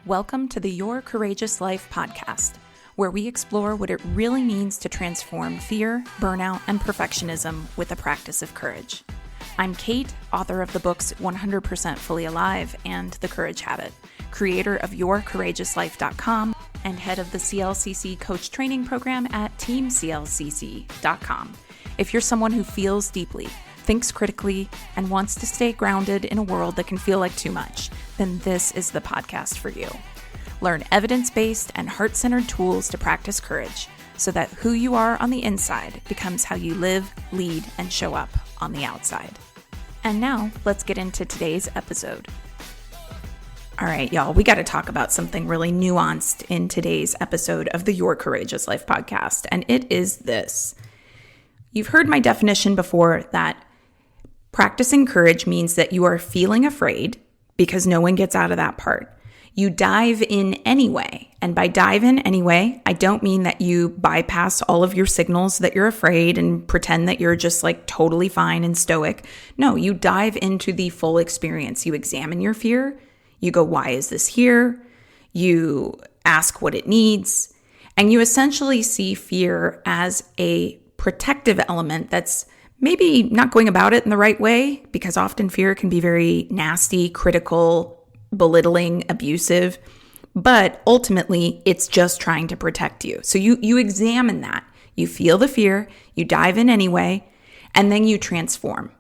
Welcome to the Your Courageous Life podcast, where we explore what it really means to transform fear, burnout, and perfectionism with the practice of courage. I'm Kate, author of the books 100% Fully Alive and The Courage Habit, creator of YourCourageousLife.com, and head of the CLCC Coach Training Program at TeamCLCC.com. If you're someone who feels deeply, thinks critically, and wants to stay grounded in a world that can feel like too much, then this is the podcast for you. Learn evidence-based and heart-centered tools to practice courage so that who you are on the inside becomes how you live, lead, and show up on the outside. And now, let's get into today's episode. All right, y'all, we got to talk about something really nuanced in today's episode of the Your Courageous Life podcast, and it is this. You've heard my definition before that practicing courage means that you are feeling afraid because no one gets out of that part. You dive in anyway. And by dive in anyway, I don't mean that you bypass all of your signals that you're afraid and pretend that you're just like totally fine and stoic. No, you dive into the full experience. You examine your fear. You go, why is this here? You ask what it needs. And you essentially see fear as a protective element that's maybe not going about it in the right way, because often fear can be very nasty, critical, belittling, abusive, but ultimately it's just trying to protect you. So you examine that. You feel the fear, you dive in anyway, and then you transform.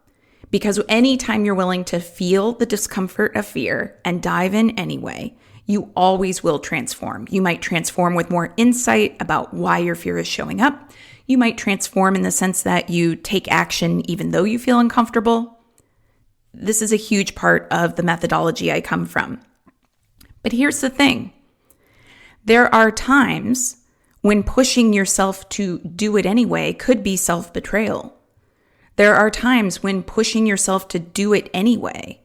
Because anytime you're willing to feel the discomfort of fear and dive in anyway, you always will transform. You might transform with more insight about why your fear is showing up. You might transform in the sense that you take action even though you feel uncomfortable. This is a huge part of the methodology I come from. But here's the thing. There are times when pushing yourself to do it anyway could be self-betrayal. There are times when pushing yourself to do it anyway.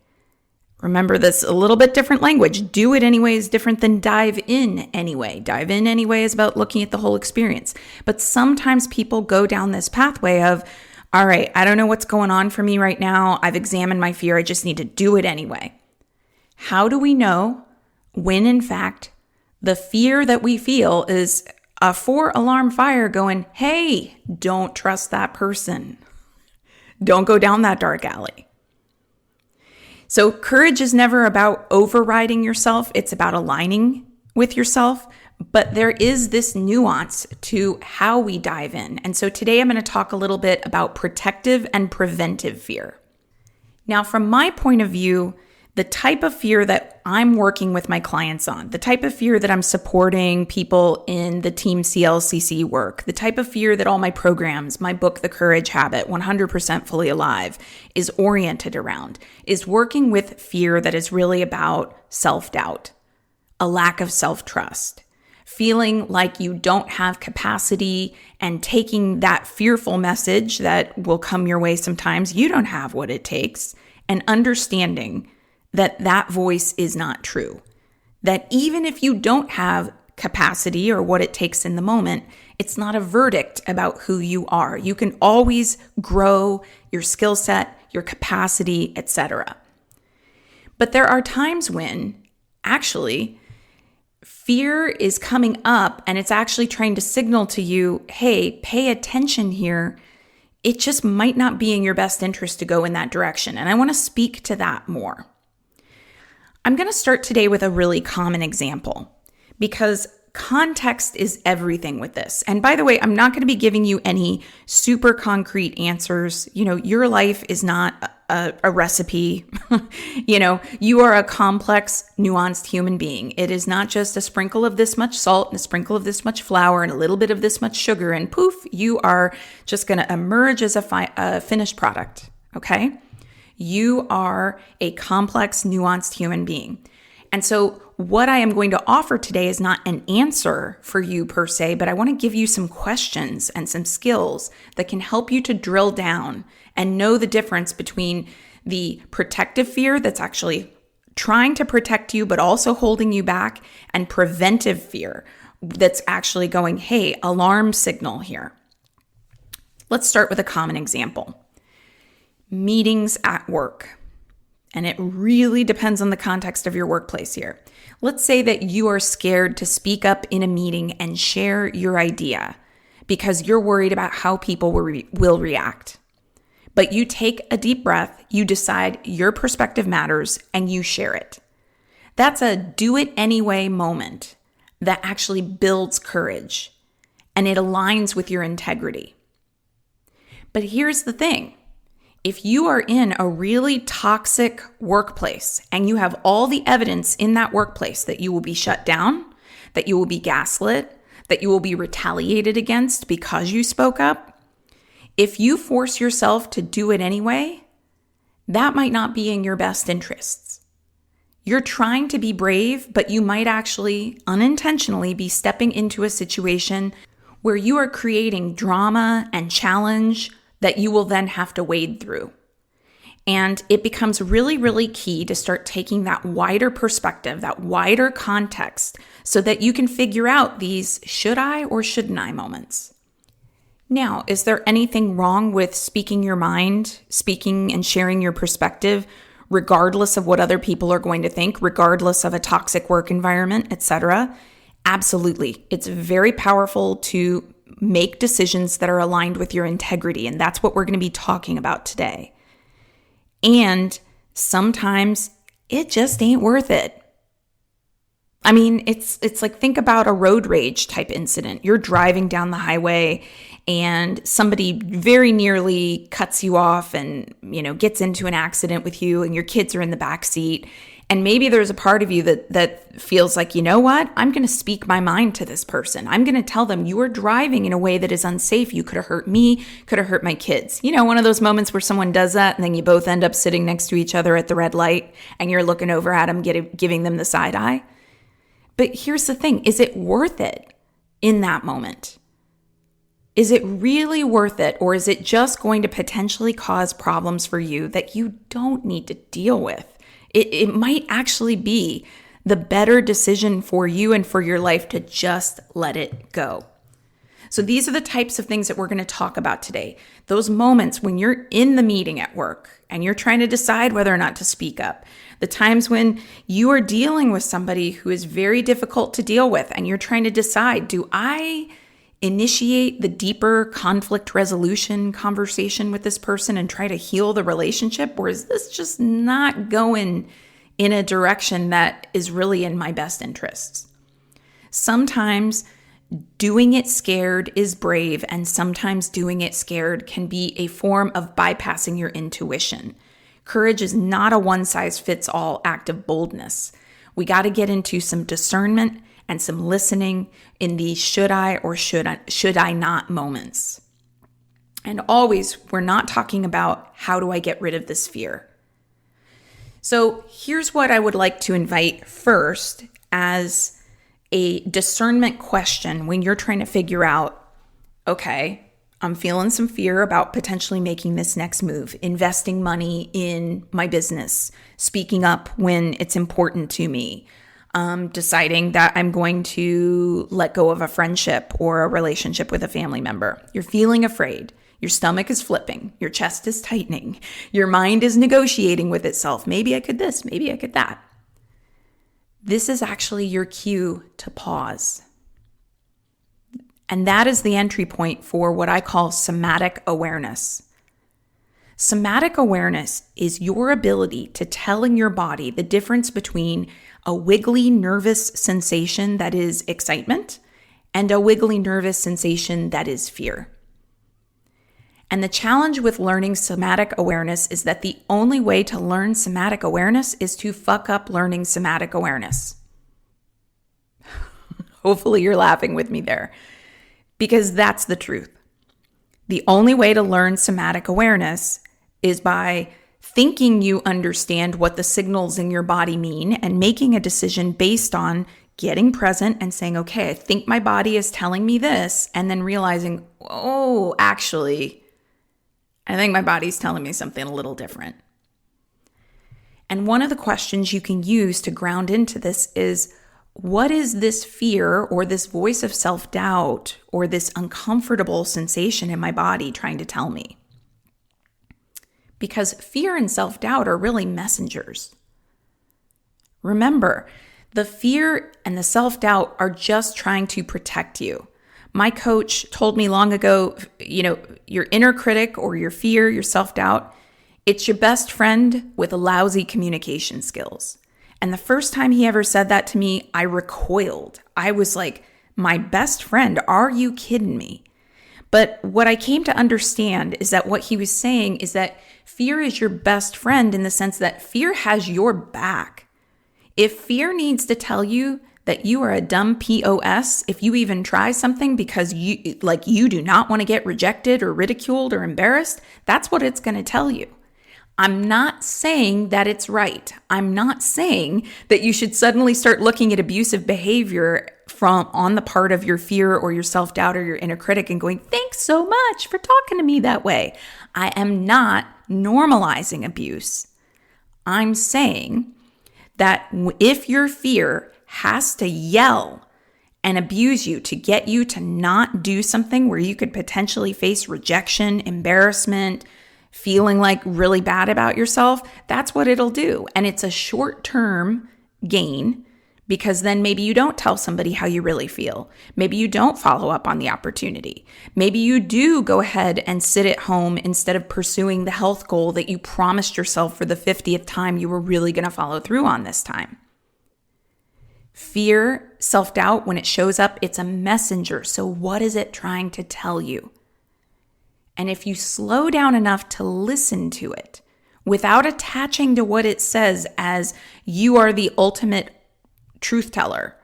Remember this, a little bit different language. Do it anyway is different than dive in anyway. Dive in anyway is about looking at the whole experience. But sometimes people go down this pathway of, all right, I don't know what's going on for me right now. I've examined my fear. I just need to do it anyway. How do we know when, in fact, the fear that we feel is a 4-alarm fire going, hey, don't trust that person. Don't go down that dark alley. So courage is never about overriding yourself. It's about aligning with yourself. But there is this nuance to how we dive in. And so today I'm going to talk a little bit about protective and preventive fear. Now, from my point of view, the type of fear that I'm working with my clients on, the type of fear that I'm supporting people in the Team CLCC work, the type of fear that all my programs, my book, The Courage Habit, 100% Fully Alive, is oriented around, is working with fear that is really about self-doubt, a lack of self-trust, feeling like you don't have capacity and taking that fearful message that will come your way sometimes, you don't have what it takes, and understanding that that voice is not true. That even if you don't have capacity or what it takes in the moment, it's not a verdict about who you are. You can always grow your skill set, your capacity, etc. But there are times when actually fear is coming up and it's actually trying to signal to you, hey, pay attention here. It just might not be in your best interest to go in that direction. And I want to speak to that more. I'm going to start today with a really common example because context is everything with this. And by the way, I'm not going to be giving you any super concrete answers. Your life is not a recipe. You are a complex, nuanced human being. It is not just a sprinkle of this much salt and a sprinkle of this much flour and a little bit of this much sugar and poof, you are just going to emerge as a finished product. Okay? You are a complex, nuanced human being. And so what I am going to offer today is not an answer for you per se, but I want to give you some questions and some skills that can help you to drill down and know the difference between the protective fear that's actually trying to protect you, but also holding you back, and preventive fear that's actually going, hey, alarm signal here. Let's start with a common example. Meetings at work. And it really depends on the context of your workplace here. Let's say that you are scared to speak up in a meeting and share your idea because you're worried about how people will react. But you take a deep breath, you decide your perspective matters, and you share it. That's a do it anyway moment that actually builds courage, and it aligns with your integrity. But here's the thing. If you are in a really toxic workplace and you have all the evidence in that workplace that you will be shut down, that you will be gaslit, that you will be retaliated against because you spoke up, if you force yourself to do it anyway, that might not be in your best interests. You're trying to be brave, but you might actually unintentionally be stepping into a situation where you are creating drama and challenge that you will then have to wade through. And it becomes really, really key to start taking that wider perspective, that wider context, so that you can figure out these should I or shouldn't I moments. Now, is there anything wrong with speaking your mind, speaking and sharing your perspective, regardless of what other people are going to think, regardless of a toxic work environment, etc.? Absolutely. It's very powerful to make decisions that are aligned with your integrity, and that's what we're going to be talking about today. And sometimes it just ain't worth it. I mean, it's like, think about a road rage type incident. You're driving down the highway and somebody very nearly cuts you off and, gets into an accident with you, and your kids are in the back seat. And maybe there's a part of you that feels like, you know what? I'm going to speak my mind to this person. I'm going to tell them you are driving in a way that is unsafe. You could have hurt me, could have hurt my kids. One of those moments where someone does that and then you both end up sitting next to each other at the red light and you're looking over at them, giving them the side eye. But here's the thing. Is it worth it in that moment? Is it really worth it? Or is it just going to potentially cause problems for you that you don't need to deal with? It might actually be the better decision for you and for your life to just let it go. So these are the types of things that we're going to talk about today. Those moments when you're in the meeting at work and you're trying to decide whether or not to speak up. The times when you are dealing with somebody who is very difficult to deal with and you're trying to decide, do I initiate the deeper conflict resolution conversation with this person and try to heal the relationship? Or is this just not going in a direction that is really in my best interests? Sometimes doing it scared is brave, and sometimes doing it scared can be a form of bypassing your intuition. Courage is not a one-size-fits-all act of boldness. We got to get into some discernment and some listening in these should I or should I not moments. And always, we're not talking about how do I get rid of this fear. So here's what I would like to invite first as a discernment question when you're trying to figure out, okay, I'm feeling some fear about potentially making this next move, investing money in my business, speaking up when it's important to me, deciding that I'm going to let go of a friendship or a relationship with a family member. You're feeling afraid. Your stomach is flipping. Your chest is tightening. Your mind is negotiating with itself. Maybe I could this, maybe I could that. This is actually your cue to pause. And that is the entry point for what I call somatic awareness. Somatic awareness is your ability to tell in your body the difference between a wiggly nervous sensation that is excitement and a wiggly nervous sensation that is fear. And the challenge with learning somatic awareness is that the only way to learn somatic awareness is to fuck up learning somatic awareness. Hopefully you're laughing with me there, because that's the truth. The only way to learn somatic awareness is by thinking you understand what the signals in your body mean and making a decision based on getting present and saying, okay, I think my body is telling me this, and then realizing, oh, actually, I think my body's telling me something a little different. And one of the questions you can use to ground into this is, what is this fear or this voice of self-doubt or this uncomfortable sensation in my body trying to tell me? because fear and self-doubt are really messengers. Remember, the fear and the self-doubt are just trying to protect you. My coach told me long ago, your inner critic or your fear, your self-doubt, it's your best friend with lousy communication skills. And the first time he ever said that to me, I recoiled. I was like, my best friend, are you kidding me? But what I came to understand is that what he was saying is that fear is your best friend in the sense that fear has your back. If fear needs to tell you that you are a dumb POS, if you even try something because you do not want to get rejected or ridiculed or embarrassed, that's what it's going to tell you. I'm not saying that it's right. I'm not saying that you should suddenly start looking at abusive behavior on the part of your fear or your self-doubt or your inner critic and going, thanks so much for talking to me that way. I am not normalizing abuse. I'm saying that if your fear has to yell and abuse you to get you to not do something where you could potentially face rejection, embarrassment, feeling like really bad about yourself, that's what it'll do. And it's a short-term gain because then maybe you don't tell somebody how you really feel. Maybe you don't follow up on the opportunity. Maybe you do go ahead and sit at home instead of pursuing the health goal that you promised yourself for the 50th time you were really going to follow through on this time. Fear, self-doubt, when it shows up, it's a messenger. So what is it trying to tell you? And if you slow down enough to listen to it without attaching to what it says as you are the ultimate truth teller,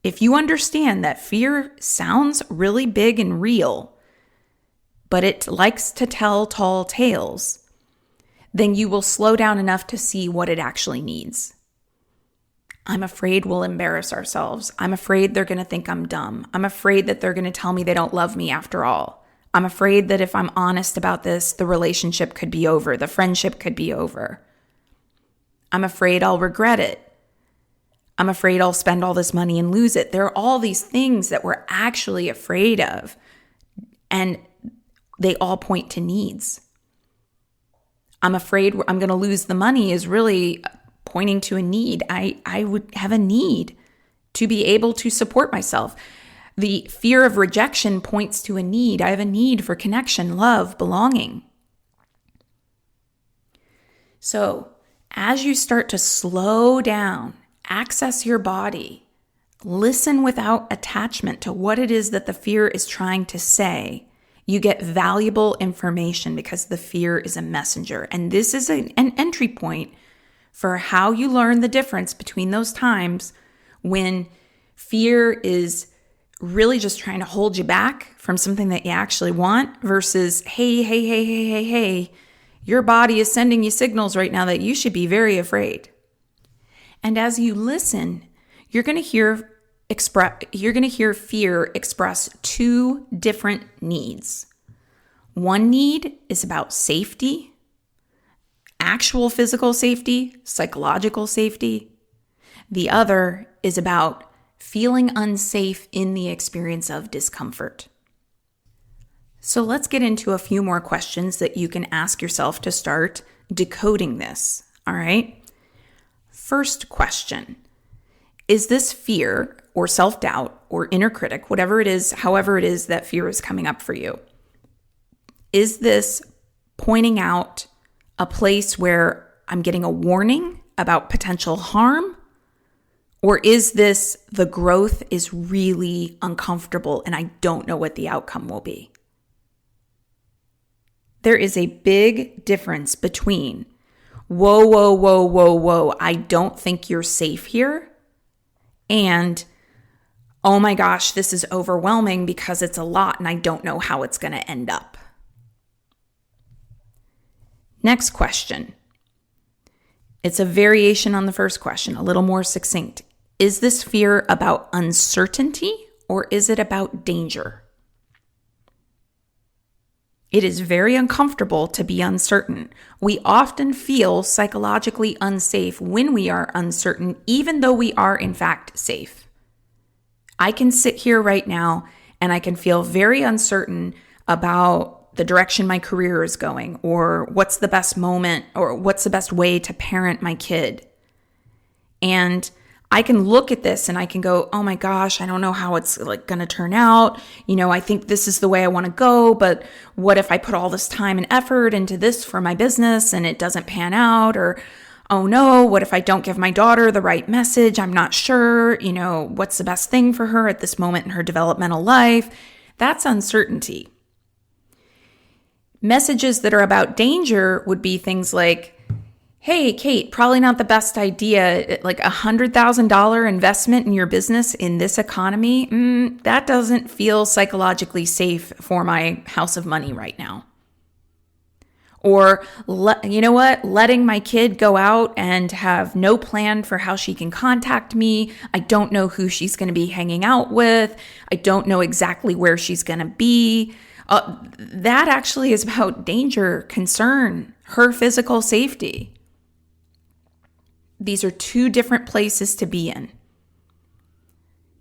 if you understand that fear sounds really big and real, but it likes to tell tall tales, then you will slow down enough to see what it actually needs. I'm afraid we'll embarrass ourselves. I'm afraid they're going to think I'm dumb. I'm afraid that they're going to tell me they don't love me after all. I'm afraid that if I'm honest about this, the relationship could be over. The friendship could be over. I'm afraid I'll regret it. I'm afraid I'll spend all this money and lose it. There are all these things that we're actually afraid of, and they all point to needs. I'm afraid I'm going to lose the money is really pointing to a need. I would have a need to be able to support myself. The fear of rejection points to a need. I have a need for connection, love, belonging. So as you start to slow down, access your body, listen without attachment to what it is that the fear is trying to say, you get valuable information because the fear is a messenger. And this is an entry point for how you learn the difference between those times when fear is really just trying to hold you back from something that you actually want versus, hey, your body is sending you signals right now that you should be very afraid. And as you listen, you're going to hear fear express two different needs. One need is about safety, actual physical safety, psychological safety. The other is about feeling unsafe in the experience of discomfort. So let's get into a few more questions that you can ask yourself to start decoding this, all right? First question, is this fear or self-doubt or inner critic, whatever it is, however it is that fear is coming up for you, is this pointing out a place where I'm getting a warning about potential harm? Or is this the growth is really uncomfortable and I don't know what the outcome will be? There is a big difference between, whoa, I don't think you're safe here, and, oh my gosh, this is overwhelming because it's a lot and I don't know how it's going to end up. Next question. It's a variation on the first question, a little more succinct. Is this fear about uncertainty or is it about danger? It is very uncomfortable to be uncertain. We often feel psychologically unsafe when we are uncertain, even though we are in fact safe. I can sit here right now and I can feel very uncertain about the direction my career is going, or what's the best moment, or what's the best way to parent my kid. And I can look at this and I can go, oh my gosh, I don't know how it's like going to turn out. I think this is the way I want to go, but what if I put all this time and effort into this for my business and it doesn't pan out? Or, oh no, what if I don't give my daughter the right message? I'm not sure, what's the best thing for her at this moment in her developmental life? That's uncertainty. Messages that are about danger would be things like, hey, Kate, probably not the best idea, like $100,000 investment in your business in this economy. That doesn't feel psychologically safe for my house of money right now. Or, letting my kid go out and have no plan for how she can contact me. I don't know who she's going to be hanging out with. I don't know exactly where she's going to be. That actually is about danger, concern, her physical safety. These are two different places to be in.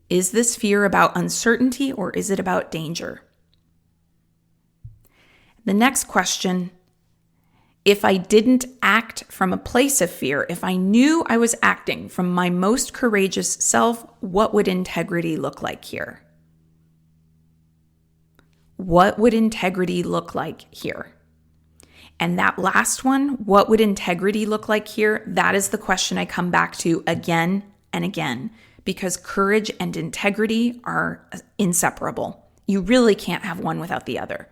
Is this fear about uncertainty or is it about danger? The next question, if I didn't act from a place of fear, if I knew I was acting from my most courageous self, what would integrity look like here? What would integrity look like here? And that last one, what would integrity look like here? That is the question I come back to again and again, because courage and integrity are inseparable. You really can't have one without the other.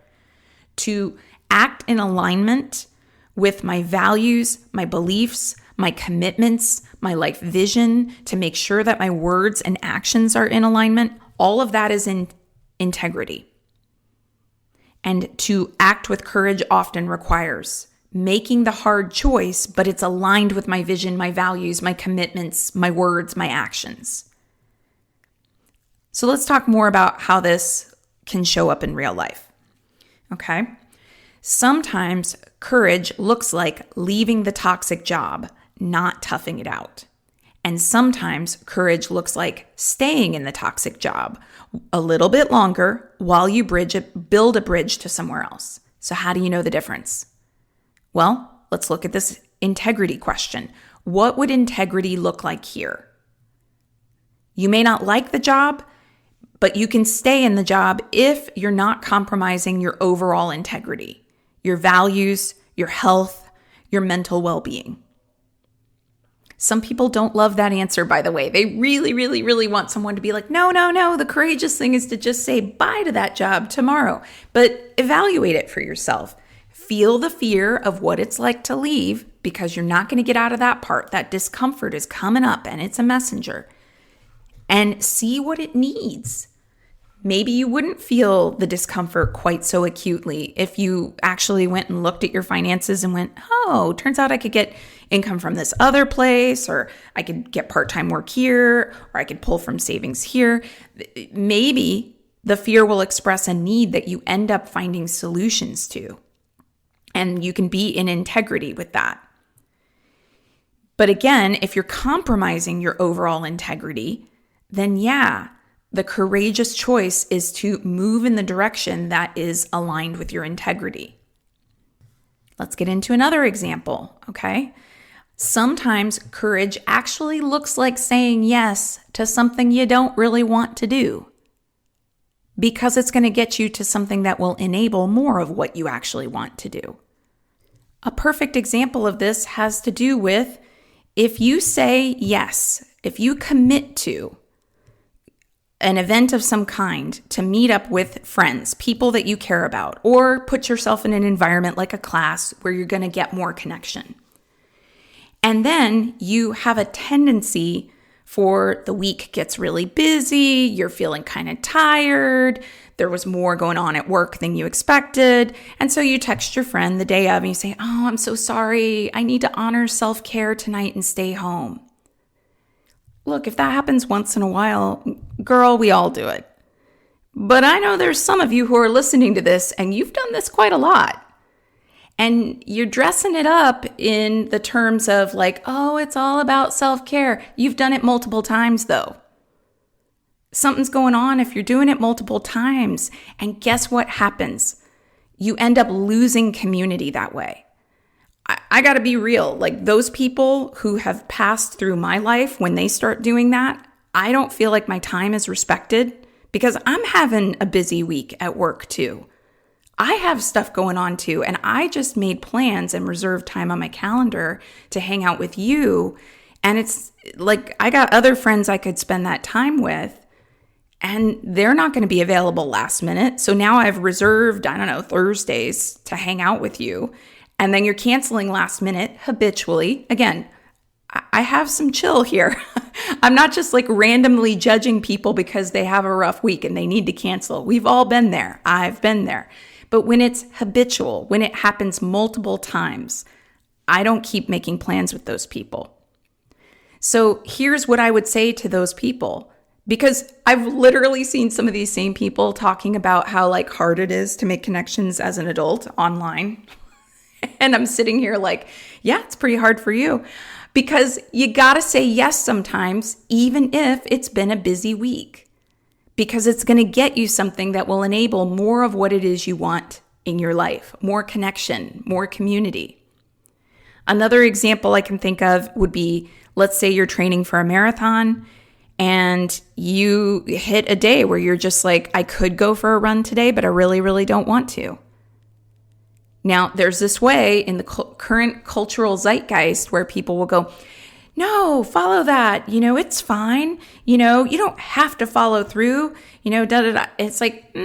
To act in alignment with my values, my beliefs, my commitments, my life vision, to make sure that my words and actions are in alignment, all of that is in integrity. And to act with courage often requires making the hard choice, but it's aligned with my vision, my values, my commitments, my words, my actions. So let's talk more about how this can show up in real life. Okay? Sometimes courage looks like leaving the toxic job, not toughing it out. And sometimes courage looks like staying in the toxic job a little bit longer while you build a bridge to somewhere else. So how do you know the difference? Well, let's look at this integrity question. What would integrity look like here? You may not like the job, but you can stay in the job if you're not compromising your overall integrity, your values, your health, your mental well-being. Some people don't love that answer, by the way. They really, really, really want someone to be like, no. The courageous thing is to just say bye to that job tomorrow. But evaluate it for yourself. Feel the fear of what it's like to leave, because you're not going to get out of that part. That discomfort is coming up and it's a messenger. And see what it needs. Maybe you wouldn't feel the discomfort quite so acutely if you actually went and looked at your finances and went, oh, turns out I could get income from this other place, or I could get part-time work here, or I could pull from savings here. Maybe the fear will express a need that you end up finding solutions to, and you can be in integrity with that. But again, if you're compromising your overall integrity, then yeah, the courageous choice is to move in the direction that is aligned with your integrity. Let's get into another example, okay? Sometimes courage actually looks like saying yes to something you don't really want to do, because it's going to get you to something that will enable more of what you actually want to do. A perfect example of this has to do with if you say yes, if you commit to an event of some kind to meet up with friends, people that you care about, or put yourself in an environment like a class where you're going to get more connection. And then you have a tendency for the week gets really busy, you're feeling kind of tired, there was more going on at work than you expected, and so you text your friend the day of and you say, oh, I'm so sorry, I need to honor self-care tonight and stay home. Look, if that happens once in a while, girl, we all do it. But I know there's some of you who are listening to this and you've done this quite a lot. And you're dressing it up in the terms of like, oh, it's all about self-care. You've done it multiple times though. Something's going on if you're doing it multiple times. And guess what happens? you end up losing community that way. I got to be real. Like those people who have passed through my life, when they start doing that, I don't feel like my time is respected because I'm having a busy week at work too. I have stuff going on too. And I just made plans and reserved time on my calendar to hang out with you. And it's like, I got other friends I could spend that time with, and they're not going to be available last minute. So now I've reserved, Thursdays to hang out with you. And then you're canceling last minute habitually. Again, I have some chill here. I'm not just like randomly judging people because they have a rough week and they need to cancel. We've all been there. I've been there. But when it's habitual, when it happens multiple times, I don't keep making plans with those people. So here's what I would say to those people, because I've literally seen some of these same people talking about how like hard it is to make connections as an adult online. And I'm sitting here like, yeah, it's pretty hard for you because you got to say yes sometimes, even if it's been a busy week, because it's going to get you something that will enable more of what it is you want in your life, more connection, more community. Another example I can think of would be, let's say you're training for a marathon and you hit a day where you're just like, I could go for a run today, but I really, really don't want to. Now, there's this way in the current cultural zeitgeist where people will go, no, follow that. It's fine. You don't have to follow through, It's like,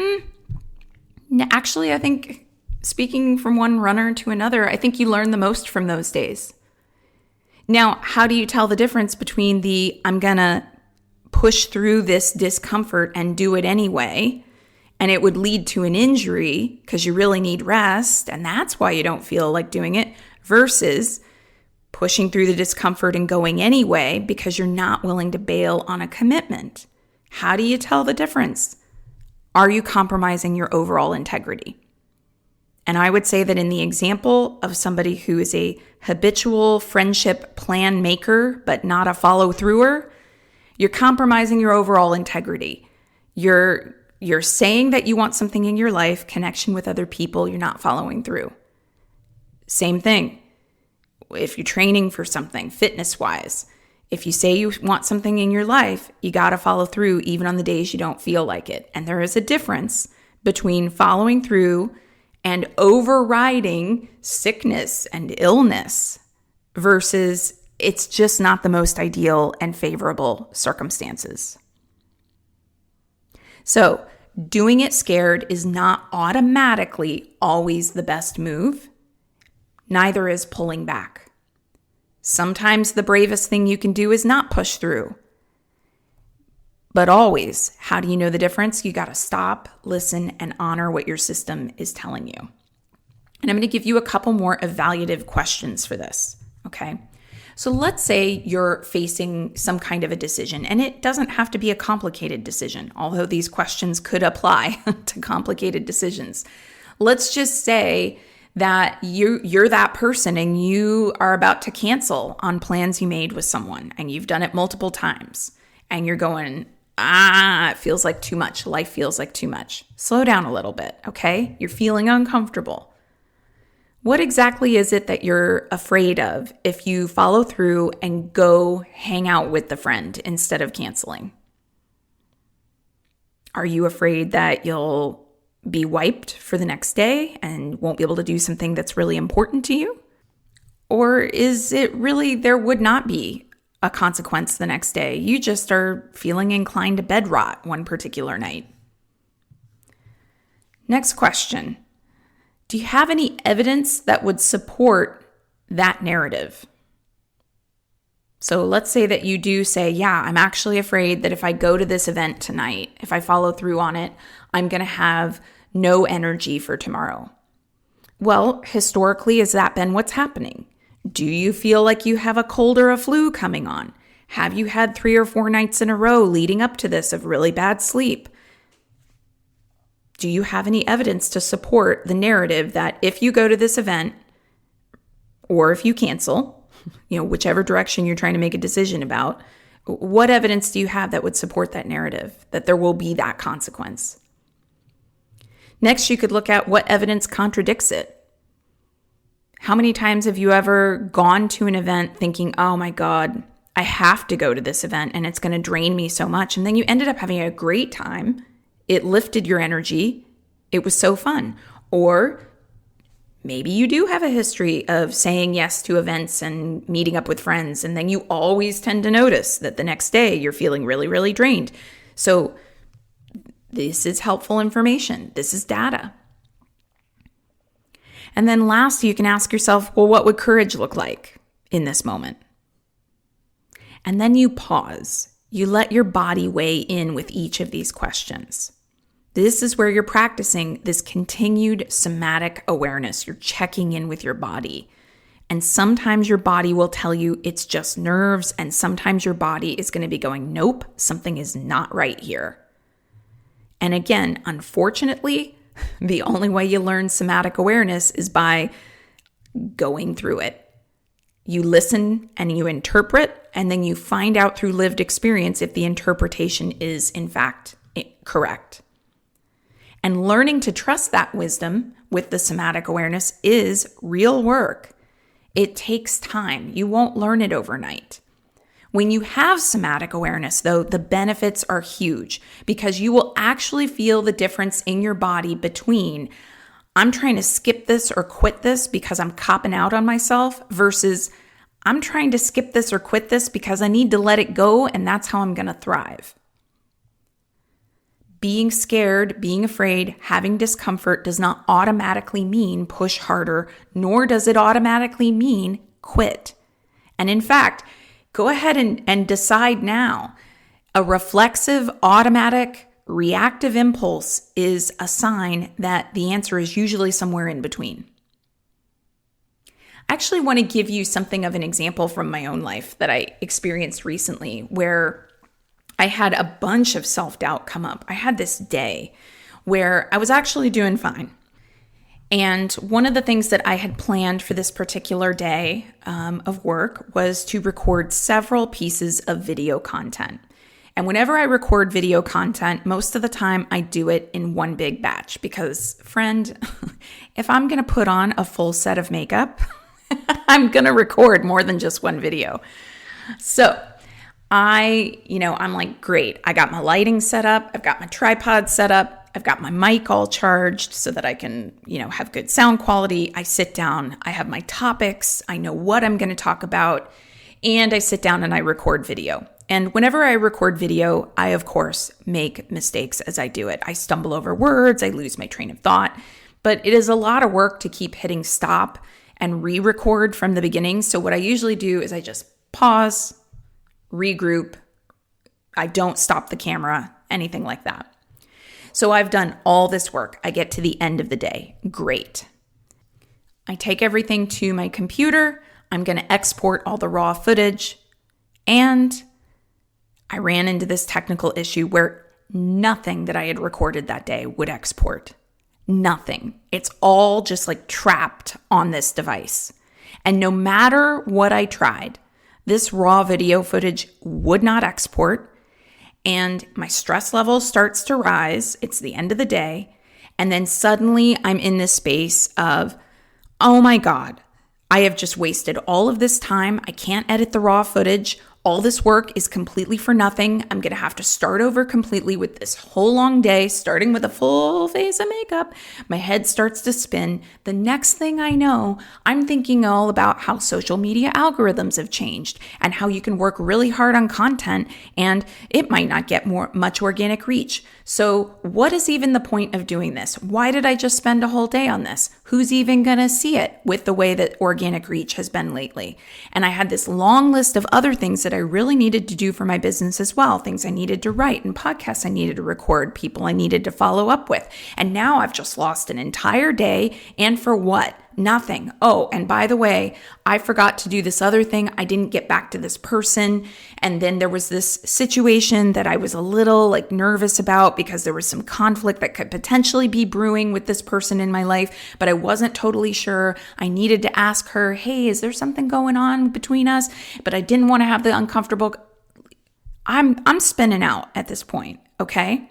actually, I think speaking from one runner to another, I think you learn the most from those days. Now, how do you tell the difference between I'm going to push through this discomfort and do it anyway, and it would lead to an injury because you really need rest, and that's why you don't feel like doing it, versus pushing through the discomfort and going anyway because you're not willing to bail on a commitment? How do you tell the difference? Are you compromising your overall integrity? And I would say that in the example of somebody who is a habitual friendship plan maker but not a follow-througher, you're compromising your overall integrity. You're saying that you want something in your life, connection with other people, you're not following through. Same thing. If you're training for something, fitness-wise, if you say you want something in your life, you got to follow through even on the days you don't feel like it. And there is a difference between following through and overriding sickness and illness versus it's just not the most ideal and favorable circumstances. So, doing it scared is not automatically always the best move. Neither is pulling back. Sometimes the bravest thing you can do is not push through. But always, how do you know the difference? You got to stop, listen, and honor what your system is telling you. And I'm going to give you a couple more evaluative questions for this, okay? So let's say you're facing some kind of a decision, and it doesn't have to be a complicated decision, although these questions could apply to complicated decisions. Let's just say that you're that person and you are about to cancel on plans you made with someone, and you've done it multiple times, and you're going, it feels like too much. Life feels like too much. Slow down a little bit, okay? You're feeling uncomfortable. What exactly is it that you're afraid of if you follow through and go hang out with the friend instead of canceling? Are you afraid that you'll be wiped for the next day and won't be able to do something that's really important to you? Or is it really there would not be a consequence the next day? You just are feeling inclined to bed rot one particular night. Next question. Do you have any evidence that would support that narrative? So let's say that you do say, yeah, I'm actually afraid that if I go to this event tonight, if I follow through on it, I'm going to have no energy for tomorrow. Well, historically, has that been what's happening? Do you feel like you have a cold or a flu coming on? Have you had 3 or 4 nights in a row leading up to this of really bad sleep? Do you have any evidence to support the narrative that if you go to this event or if you cancel, whichever direction you're trying to make a decision about, what evidence do you have that would support that narrative, that there will be that consequence? Next, you could look at what evidence contradicts it. How many times have you ever gone to an event thinking, oh my God, I have to go to this event and it's going to drain me so much. And then you ended up having a great time. It lifted your energy. It was so fun. Or maybe you do have a history of saying yes to events and meeting up with friends. And then you always tend to notice that the next day you're feeling really, really drained. So this is helpful information. This is data. And then last, you can ask yourself, well, what would courage look like in this moment? And then you pause. You let your body weigh in with each of these questions. This is where you're practicing this continued somatic awareness. You're checking in with your body. And sometimes your body will tell you it's just nerves, and sometimes your body is going to be going, nope, something is not right here. And again, unfortunately, the only way you learn somatic awareness is by going through it. You listen and you interpret, and then you find out through lived experience if the interpretation is in fact correct. And learning to trust that wisdom with the somatic awareness is real work. It takes time. You won't learn it overnight. When you have somatic awareness, though, the benefits are huge because you will actually feel the difference in your body between I'm trying to skip this or quit this because I'm copping out on myself versus I'm trying to skip this or quit this because I need to let it go and that's how I'm going to thrive. Being scared, being afraid, having discomfort does not automatically mean push harder, nor does it automatically mean quit. And in fact, go ahead and decide now. A reflexive, automatic, reactive impulse is a sign that the answer is usually somewhere in between. I actually want to give you something of an example from my own life that I experienced recently where I had a bunch of self-doubt come up. I had this day where I was actually doing fine. And one of the things that I had planned for this particular day of work was to record several pieces of video content. And whenever I record video content, most of the time I do it in one big batch because, friend, if I'm going to put on a full set of makeup, I'm going to record more than just one video. So I'm like, great. I got my lighting set up. I've got my tripod set up. I've got my mic all charged so that I can, have good sound quality. I sit down. I have my topics. I know what I'm going to talk about. And I sit down and I record video. And whenever I record video, I, of course, make mistakes as I do it. I stumble over words. I lose my train of thought. But it is a lot of work to keep hitting stop and re-record from the beginning. So what I usually do is I just pause, regroup. I don't stop the camera, anything like that. So I've done all this work. I get to the end of the day. Great. I take everything to my computer. I'm going to export all the raw footage. And I ran into this technical issue where nothing that I had recorded that day would export. Nothing. It's all just like trapped on this device. And no matter what I tried, this raw video footage would not export. And my stress level starts to rise. It's the end of the day. And then suddenly I'm in this space of, oh my God, I have just wasted all of this time. I can't edit the raw footage. All this work is completely for nothing. I'm going to have to start over completely with this whole long day, starting with a full face of makeup. My head starts to spin. The next thing I know, I'm thinking all about how social media algorithms have changed and how you can work really hard on content and it might not get much organic reach. So what is even the point of doing this? Why did I just spend a whole day on this? Who's even going to see it with the way that organic reach has been lately? And I had this long list of other things that I really needed to do for my business as well. Things I needed to write and podcasts I needed to record, people I needed to follow up with. And now I've just lost an entire day. And for what? Nothing. Oh, and by the way, I forgot to do this other thing. I didn't get back to this person. And then there was this situation that I was a little nervous about because there was some conflict that could potentially be brewing with this person in my life, but I wasn't totally sure. I needed to ask her, hey, is there something going on between us? But I didn't want to have the uncomfortable. I'm spinning out at this point, okay?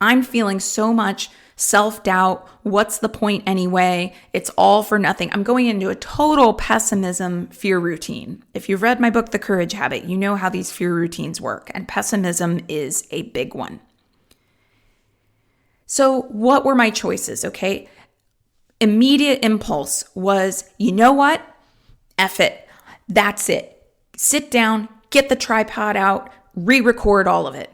I'm feeling so much self-doubt. What's the point anyway? It's all for nothing. I'm going into a total pessimism fear routine. If you've read my book, The Courage Habit, you know how these fear routines work, and pessimism is a big one. So what were my choices, okay? Immediate impulse was, you know what? F it. That's it. Sit down, get the tripod out, re-record all of it.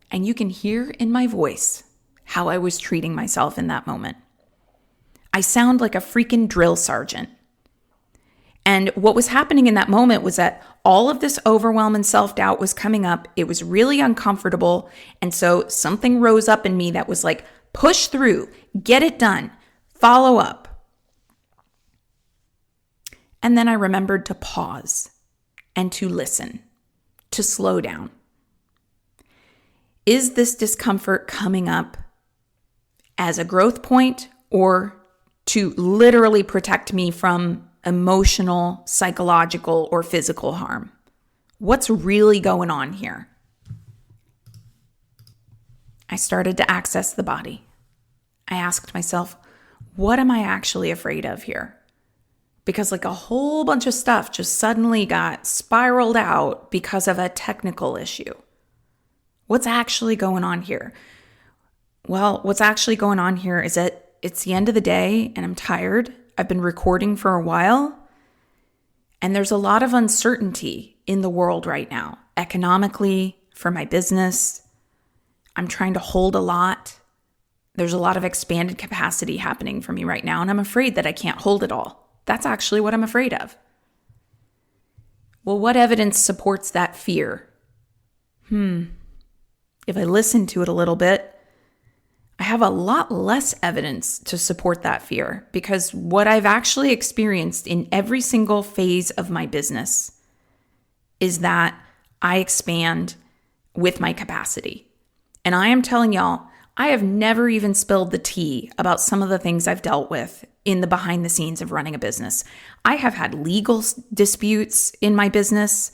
And you can hear in my voice how I was treating myself in that moment. I sound like a freaking drill sergeant. And what was happening in that moment was that all of this overwhelm and self-doubt was coming up. It was really uncomfortable. And so something rose up in me that was like, push through, get it done, follow up. And then I remembered to pause and to listen, to slow down. Is this discomfort coming up as a growth point or to literally protect me from emotional, psychological, or physical harm? What's really going on here? I started to access the body. I asked myself, what am I actually afraid of here? Because like a whole bunch of stuff just suddenly got spiraled out because of a technical issue. What's actually going on here? Well, what's actually going on here is that it's the end of the day and I'm tired. I've been recording for a while, and there's a lot of uncertainty in the world right now, economically, for my business. I'm trying to hold a lot. There's a lot of expanded capacity happening for me right now, and I'm afraid that I can't hold it all. That's actually what I'm afraid of. Well, what evidence supports that fear? If I listen to it a little bit, I have a lot less evidence to support that fear, because what I've actually experienced in every single phase of my business is that I expand with my capacity. And I am telling y'all, I have never even spilled the tea about some of the things I've dealt with in the behind the scenes of running a business. I have had legal disputes in my business.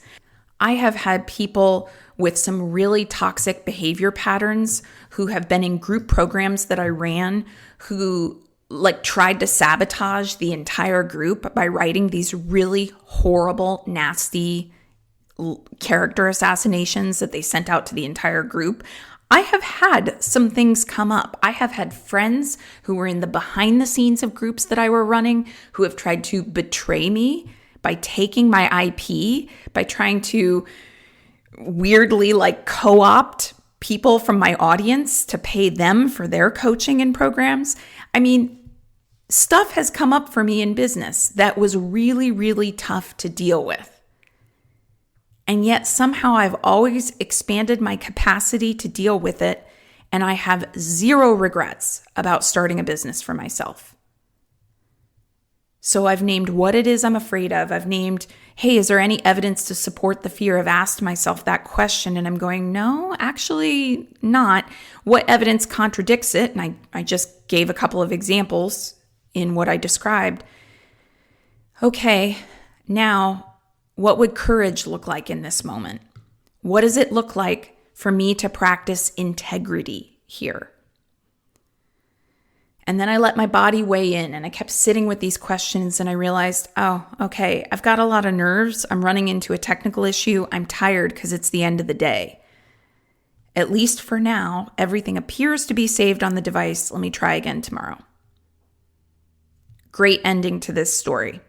I have had people with some really toxic behavior patterns who have been in group programs that I ran who tried to sabotage the entire group by writing these really horrible, nasty character assassinations that they sent out to the entire group. I have had some things come up. I have had friends who were in the behind the scenes of groups that I were running who have tried to betray me by taking my IP, by trying to weirdly co-opt people from my audience to pay them for their coaching and programs. I mean, stuff has come up for me in business that was really, really tough to deal with. And yet somehow I've always expanded my capacity to deal with it, and I have zero regrets about starting a business for myself. So I've named what it is I'm afraid of. I've named, hey, is there any evidence to support the fear? I've asked myself that question, and I'm going, no, actually not. What evidence contradicts it? And I just gave a couple of examples in what I described. Okay, now, what would courage look like in this moment? What does it look like for me to practice integrity here? And then I let my body weigh in, and I kept sitting with these questions, and I realized, oh, okay, I've got a lot of nerves. I'm running into a technical issue. I'm tired because it's the end of the day. At least for now, everything appears to be saved on the device. Let me try again tomorrow. Great ending to this story.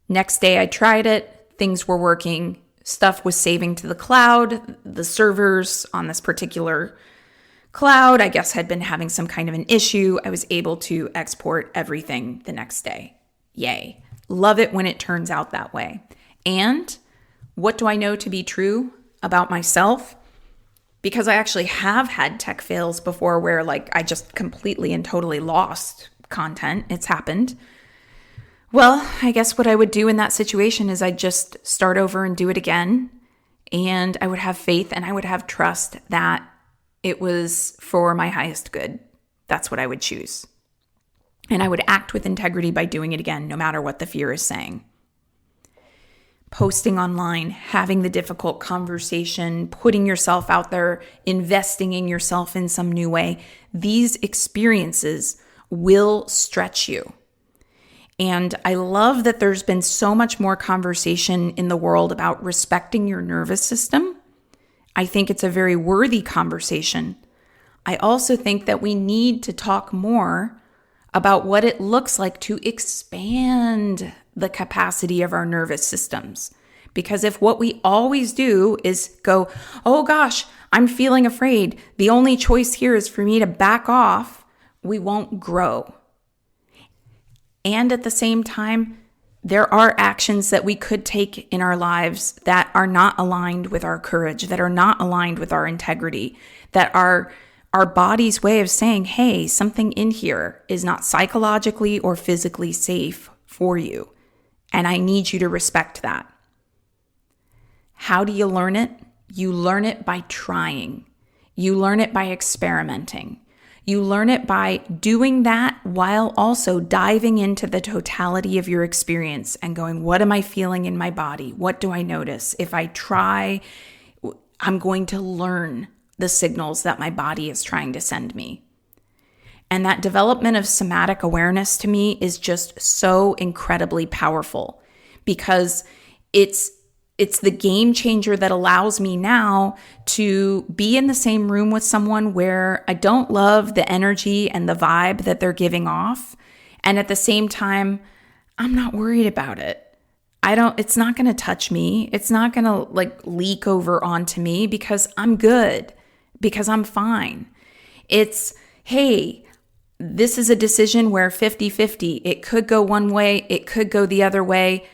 Next day I tried it. Things were working. Stuff was saving to the cloud. The servers on this particular cloud, I guess, had been having some kind of an issue. I was able to export everything the next day. Yay. Love it when it turns out that way. And what do I know to be true about myself? Because I actually have had tech fails before where I just completely and totally lost content. It's happened. Well, I guess what I would do in that situation is I'd just start over and do it again. And I would have faith and I would have trust that it was for my highest good. That's what I would choose. And I would act with integrity by doing it again, no matter what the fear is saying. posting online, having the difficult conversation, putting yourself out there, investing in yourself in some new way, these experiences will stretch you. And I love that there's been so much more conversation in the world about respecting your nervous system. I think it's a very worthy conversation. I also think that we need to talk more about what it looks like to expand the capacity of our nervous systems. Because if what we always do is go, oh gosh, I'm feeling afraid, the only choice here is for me to back off, we won't grow. And at the same time, there are actions that we could take in our lives that are not aligned with our courage, that are not aligned with our integrity, that are our body's way of saying, hey, something in here is not psychologically or physically safe for you, and I need you to respect that. How do you learn it? You learn it by trying. You learn it by experimenting. You learn it by doing that while also diving into the totality of your experience and going, what am I feeling in my body? What do I notice? If I try, I'm going to learn the signals that my body is trying to send me. And that development of somatic awareness to me is just so incredibly powerful because it's the game changer that allows me now to be in the same room with someone where I don't love the energy and the vibe that they're giving off. And at the same time, I'm not worried about it. It's not going to touch me. It's not going to leak over onto me because I'm good, because I'm fine. It's, hey, this is a decision where 50-50. It could go one way. It could go the other way.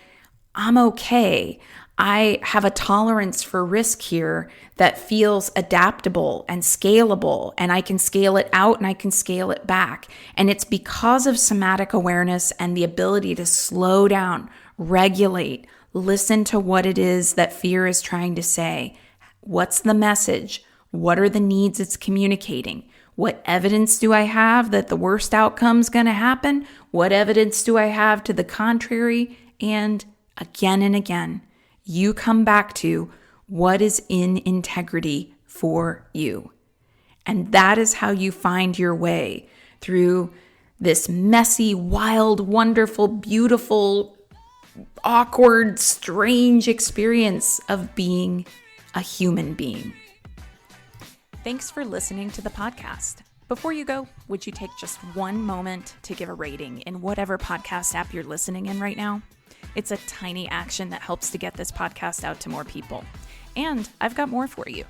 I'm okay. I have a tolerance for risk here that feels adaptable and scalable, and I can scale it out and I can scale it back. And it's because of somatic awareness and the ability to slow down, regulate, listen to what it is that fear is trying to say. What's the message? What are the needs it's communicating? What evidence do I have that the worst outcome's going to happen? What evidence do I have to the contrary? And again, you come back to what is in integrity for you. And that is how you find your way through this messy, wild, wonderful, beautiful, awkward, strange experience of being a human being. Thanks for listening to the podcast. Before you go, would you take just one moment to give a rating in whatever podcast app you're listening in right now? It's a tiny action that helps to get this podcast out to more people. And I've got more for you.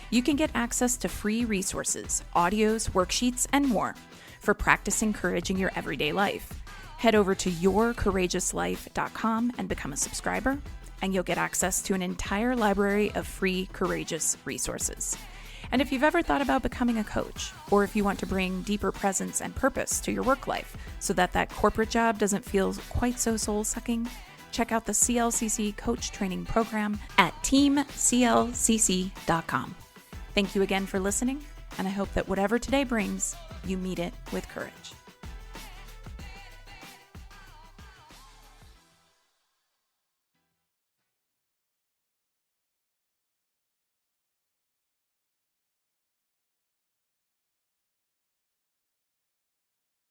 You can get access to free resources, audios, worksheets, and more for practicing courage in your everyday life. Head over to yourcourageouslife.com and become a subscriber, and you'll get access to an entire library of free courageous resources. And if you've ever thought about becoming a coach, or if you want to bring deeper presence and purpose to your work life so that corporate job doesn't feel quite so soul-sucking, check out the CLCC Coach Training Program at teamclcc.com. Thank you again for listening, and I hope that whatever today brings, you meet it with courage.